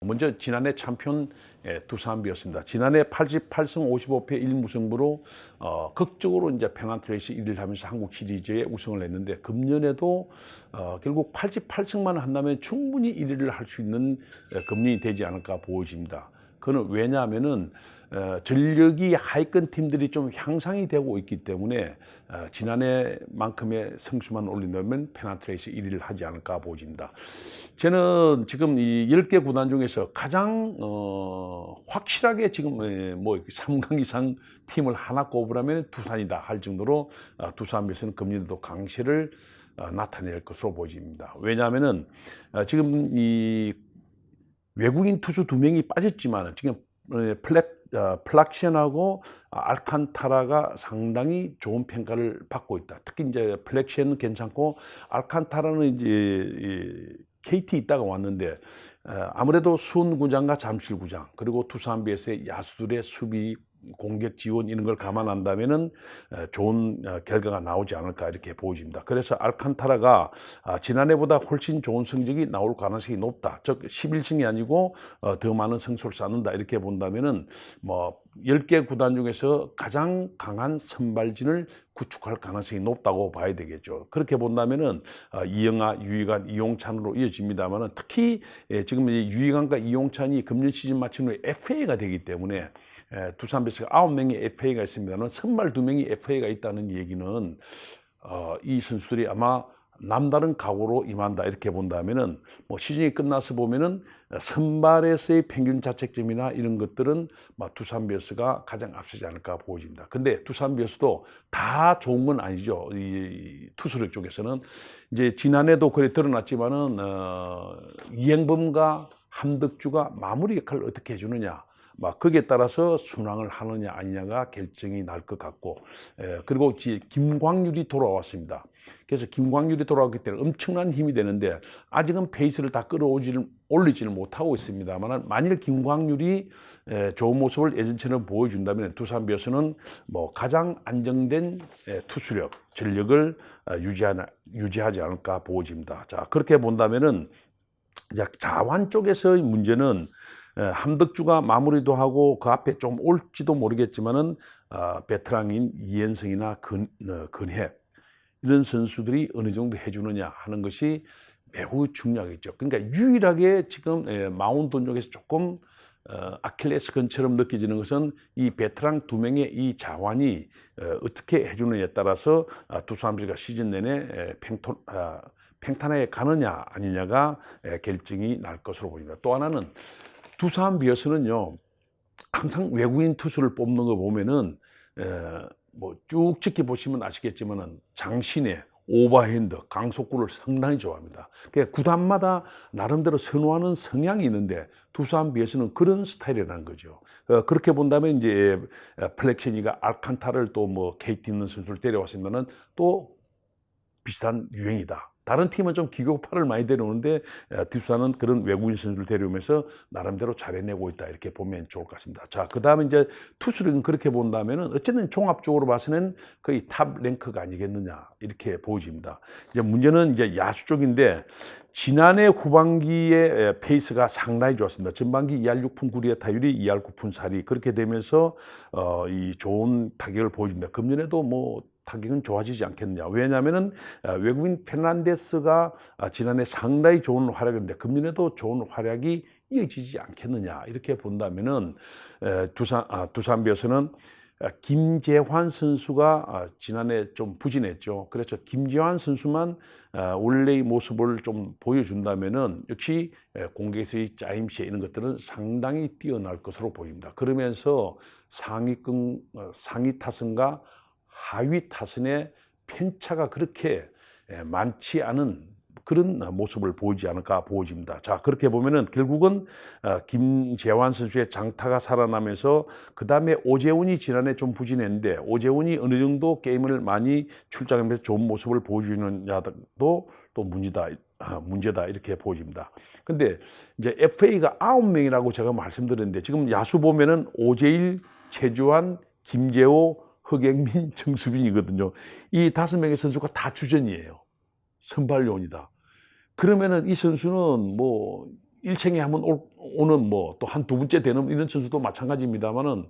먼저 지난해 챔피언 두산베어스입니다. 지난해 88승 55패 1무승부로 극적으로 이제 페넌트 레이스 1위를 하면서 한국 시리즈에 우승을 했는데, 금년에도 결국 88승만 한다면 충분히 1위를 할 수 있는 금년이 되지 않을까 보여집니다. 그는 왜냐하면은 전력이 하위권 팀들이 좀 향상이 되고 있기 때문에 지난해만큼의 승수만 올린다면 페넌트 레이스 1위를 하지 않을까 보여집니다. 저는 지금 이 10개 구단 중에서 가장 확실하게 지금 뭐 3강 이상 팀을 하나 꼽으라면 두산이다 할 정도로 두산에서는 금년에도 강세를 나타낼 것으로 보여집니다. 왜냐하면은 지금 이 외국인 투수 2명이 빠졌지만 지금 플락션하고 알칸타라가 상당히 좋은 평가를 받고 있다. 특히 이제 플렉션은 괜찮고 알칸타라는 이제 KT 있다가 왔는데 아무래도 수원구장과 잠실구장 그리고 두산베어스의 야수들의 수비 공격 지원 이런 걸 감안한다면은 좋은 결과가 나오지 않을까 이렇게 보여집니다. 그래서 알칸타라가 지난해보다 훨씬 좋은 성적이 나올 가능성이 높다. 즉 11승이 아니고 더 많은 승수를 쌓는다 이렇게 본다면은 뭐 10개 구단 중에서 가장 강한 선발진을 구축할 가능성이 높다고 봐야 되겠죠. 그렇게 본다면은 이영하, 유희관, 이용찬으로 이어집니다만은 특히 지금 유희관과 이용찬이 금년 시즌 마친 후에 FA가 되기 때문에 두산 베어스가 9명의 FA가 있습니다만 선발 2명이 FA가 있다는 얘기는 이 선수들이 아마 남다른 각오로 임한다 이렇게 본다면은 뭐 시즌이 끝나서 보면은 선발에서의 평균 자책점이나 이런 것들은 두산 베어스가 가장 앞서지 않을까 보여집니다. 근데 두산 베어스도 다 좋은 건 아니죠. 이 투수력 쪽에서는 이제 지난해도 그래 드러났지만은 이행범과 함덕주가 마무리 역할을 어떻게 해주느냐. 거기에 따라서 순항을 하느냐 아니냐가 결정이 날 것 같고, 그리고 김광률이 돌아왔습니다. 그래서 김광률이 돌아왔기 때문에 엄청난 힘이 되는데 아직은 페이스를 다 올리지를 못하고 있습니다만, 만일 김광률이 좋은 모습을 예전처럼 보여준다면 두산 베어스는 뭐 가장 안정된 투수력, 전력을 유지하지 않을까 보여집니다. 자, 그렇게 본다면은 자완 쪽에서의 문제는 함덕주가 마무리도 하고 그 앞에 좀 올지도 모르겠지만은 베테랑인 이현승이나 근핵 이런 선수들이 어느 정도 해주느냐 하는 것이 매우 중요하겠죠. 그러니까 유일하게 지금 마운드 쪽에서 조금 아킬레스 건처럼 느껴지는 것은 이 베테랑 2명의 이 자완이 어떻게 해주느냐에 따라서 두산베어스가 시즌 내내 팽탄에 가느냐 아니냐가 결정이 날 것으로 보입니다. 또 하나는 두산 베어스는요, 항상 외국인 투수를 뽑는 거 보면은 뭐 쭉 지켜보시면 아시겠지만은 장신의 오버핸드, 강속구를 상당히 좋아합니다. 그러니까 구단마다 나름대로 선호하는 성향이 있는데 두산 베어스는 그런 스타일이라는 거죠. 그렇게 본다면 이제 플렉셔니가 알칸타를 또 뭐 KT 있는 선수를 데려왔으면은 또 비슷한 유행이다. 다른 팀은 좀 기교파를 많이 데려오는데 두산은 그런 외국인 선수를 데려오면서 나름대로 잘해내고 있다 이렇게 보면 좋을 것 같습니다. 자, 그 다음에 이제 투수력은 그렇게 본다면은 어쨌든 종합적으로 봐서는 거의 탑 랭크가 아니겠느냐 이렇게 보여집니다. 이제 문제는 이제 야수 쪽인데 지난해 후반기에 페이스가 상당히 좋았습니다. 전반기 2할 6푼 9리의 타율이 2할 9푼 4리 그렇게 되면서 이 좋은 타격을 보여줍니다. 금년에도 뭐 타격은 좋아지지 않겠느냐. 왜냐하면은 외국인 페르난데스가 지난해 상당히 좋은 활약을 했는데 금년에도 좋은 활약이 이어지지 않겠느냐. 이렇게 본다면은 두산 베어스는 김재환 선수가 지난해 좀 부진했죠. 그래서 김재환 선수만 원래의 모습을 좀 보여준다면은 역시 공격에서의 짜임새 이런 것들은 상당히 뛰어날 것으로 보입니다. 그러면서 상위 타선과 하위 타선의 편차가 그렇게 많지 않은 그런 모습을 보이지 않을까 보여집니다. 자, 그렇게 보면은 결국은 김재환 선수의 장타가 살아나면서 그 다음에 오재훈이 지난해 좀 부진했는데 오재훈이 어느 정도 게임을 많이 출장하면서 좋은 모습을 보여주느냐도 또 문제다 이렇게 보여집니다. 근데 이제 FA가 9명이라고 제가 말씀드렸는데 지금 야수 보면은 오재일, 최주환, 김재호, 허경민, 정수빈이거든요. 이 5명의 선수가 다 주전이에요. 선발용이다. 그러면은 이 선수는 뭐 1층에 한번 오는 뭐 또 한 두 번째 되는 이런 선수도 마찬가지입니다만은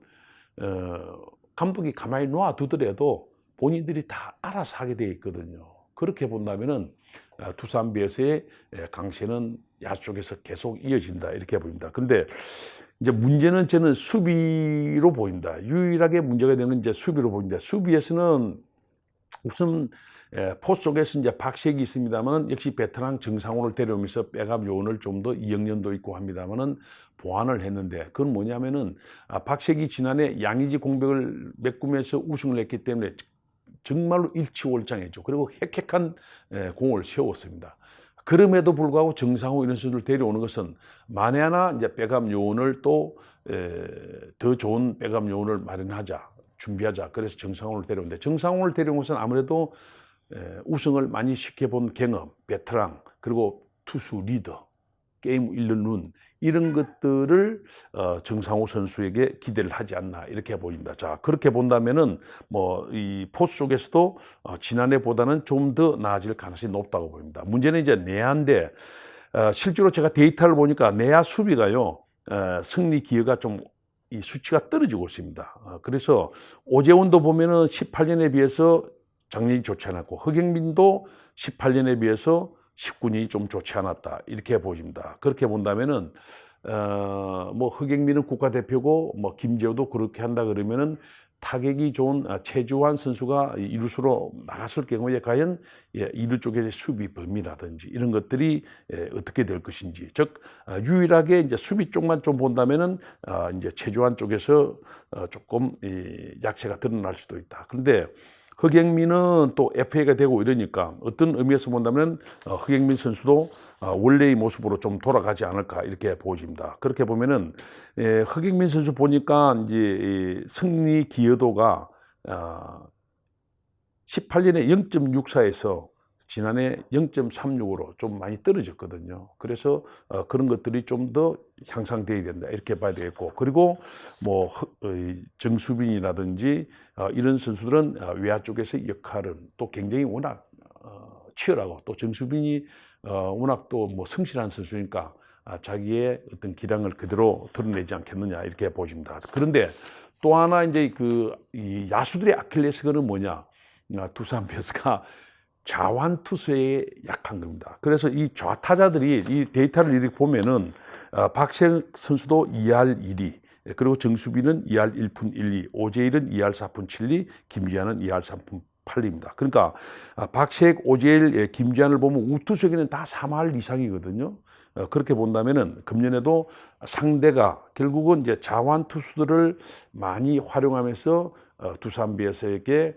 감독이 가만히 놔두더라도 본인들이 다 알아서 하게 되어 있거든요. 그렇게 본다면은 두산 베어스의 강세는 야수 쪽에서 계속 이어진다 이렇게 보입니다. 근데 이제 문제는 저는 수비로 보인다. 유일하게 문제가 되는 이제 수비로 보인다. 수비에서는 우선 포수 쪽에서 이제 박시혁이 있습니다만은 역시 베테랑 정상호를 데려오면서 백업 요원을 좀 더 이영년도 있고 합니다만은 보완을 했는데 그건 뭐냐면은 박시혁이 지난해 양의지 공백을 메꾸면서 우승을 했기 때문에 정말로 일치월장했죠. 그리고 획획한 공을 세웠습니다. 그럼에도 불구하고 정상호 이런 선수를 데려오는 것은 만에 하나 이제 백업 요원을 또 더 좋은 백업 요원을 마련하자. 준비하자. 그래서 정상호를 데려오는데 정상호를 데려온 것은 아무래도 우승을 많이 시켜본 경험, 베테랑, 그리고 투수 리더, 게임 읽는 눈 이런 것들을 정상호 선수에게 기대를 하지 않나 이렇게 보인다. 자, 그렇게 본다면은 뭐 이 포수 쪽에서도 지난해보다는 좀 더 나아질 가능성이 높다고 보입니다. 문제는 이제 내야인데 실제로 제가 데이터를 보니까 내야 수비가요 승리 기여가 좀 이 수치가 떨어지고 있습니다. 그래서 오재훈도 보면은 18년에 비해서 작년이 좋지 않았고 허경민도 18년에 비해서 19년이 좀 좋지 않았다 이렇게 보입니다. 그렇게 본다면은 뭐 허경민은 국가대표고 뭐 김재호도 그렇게 한다 그러면은 타격이 좋은 최주환 선수가 이루수로 나갔을 경우에 과연 이루 쪽의 수비 범위라든지 이런 것들이 어떻게 될 것인지, 즉 유일하게 이제 수비 쪽만 좀 본다면은 이제 최주환 쪽에서 조금 약세가 드러날 수도 있다. 그런데 허경민은 또 FA가 되고 이러니까 어떤 의미에서 본다면 허경민 선수도 원래의 모습으로 좀 돌아가지 않을까 이렇게 보여집니다. 그렇게 보면은 허경민 선수 보니까 이제 승리 기여도가 18년에 0.64에서 지난해 0.36으로 좀 많이 떨어졌거든요. 그래서 그런 것들이 좀 더 향상돼야 된다 이렇게 봐야 되겠고, 그리고 뭐 정수빈이라든지 이런 선수들은 외야 쪽에서의 역할은 또 굉장히 워낙 치열하고 또 정수빈이 워낙 또 뭐 성실한 선수니까 자기의 어떤 기량을 그대로 드러내지 않겠느냐 이렇게 보십니다. 그런데 또 하나 이제 이 야수들의 아킬레스건은 뭐냐? 두산 베어스가 좌완 투수에 약한 겁니다. 그래서 이 좌타자들이 이 데이터를 이렇게 보면은 박시혁 선수도 2할 1리, 그리고 정수빈은 2할 1푼 1리, 오재일은 2할 4푼 7리, 김지한은 2할 3푼 8리입니다. 그러니까 박시혁, 오재일, 김지한을 보면 우투수에게는 다 3할 이상이거든요. 그렇게 본다면은 금년에도 상대가 결국은 이제 자완 투수들을 많이 활용하면서 두산 베어스에게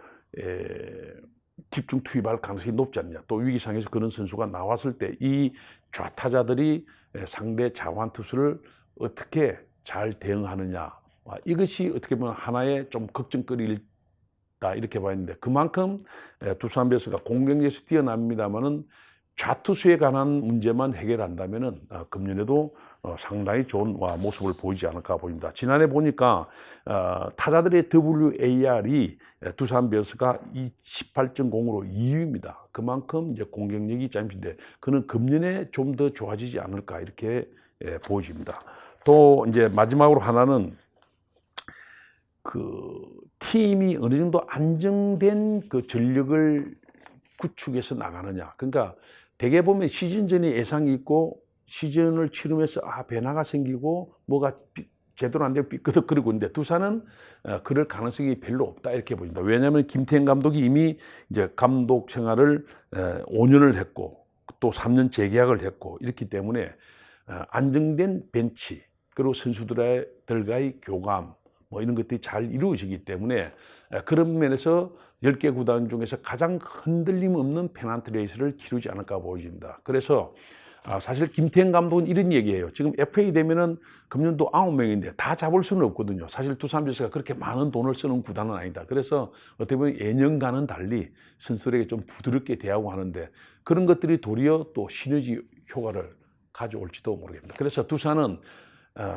집중 투입할 가능성이 높지 않냐. 또 위기 상황에서 그런 선수가 나왔을 때 이 좌타자들이 상대 자완 투수를 어떻게 잘 대응하느냐. 이것이 어떻게 보면 하나의 좀 걱정거리다 이렇게 봐야 하는데, 그만큼 두산 베어스가 공격력에서 뛰어납니다만은 좌투수에 관한 문제만 해결한다면은 금년에도 상당히 좋은 모습을 보이지 않을까 보입니다. 지난해 보니까 타자들의 WAR이 두산 베어스가 18.0으로 2위입니다. 그만큼 이제 공격력이 잠시인데 그는 금년에 좀 더 좋아지지 않을까 이렇게 보여집니다. 또 이제 마지막으로 하나는 그 팀이 어느 정도 안정된 그 전력을 구축해서 나가느냐. 그러니까 대개 보면 시즌 전에 예상이 있고 시즌을 치르면서 변화가 생기고 뭐가 제대로 안 되고 삐끄덕거리고 있는데 두산은 그럴 가능성이 별로 없다 이렇게 보입니다. 왜냐하면 김태형 감독이 이미 이제 감독 생활을 5년을 했고 또 3년 재계약을 했고 이렇기 때문에 안정된 벤치 그리고 선수들과의 교감 뭐 이런 것들이 잘 이루어지기 때문에 그런 면에서 10개 구단 중에서 가장 흔들림 없는 페넌트 레이스를 치르지 않을까 보여집니다. 그래서 사실 김태형 감독은 이런 얘기예요. 지금 FA 되면은 금년도 9명인데 다 잡을 수는 없거든요. 사실 두산 베어스가 그렇게 많은 돈을 쓰는 구단은 아니다. 그래서 어떻게 보면 예년과는 달리 선수들에게 좀 부드럽게 대하고 하는데 그런 것들이 도리어 또 시너지 효과를 가져올지도 모르겠습니다. 그래서 두산은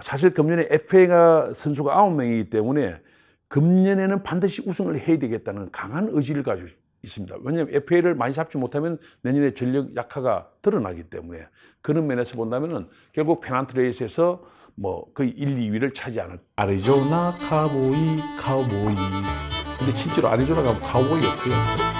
사실 금년에 FA가 선수가 9명이기 때문에 금년에는 반드시 우승을 해야 되겠다는 강한 의지를 가지고 있습니다. 왜냐하면 FA를 많이 잡지 못하면 내년에 전력 약화가 드러나기 때문에 그런 면에서 본다면은 결국 페넌트 레이스에서 뭐 거의 1, 2위를 차지하는 아리조나 카우보이. 근데 실제로 아리조나가 카우보이 없어요.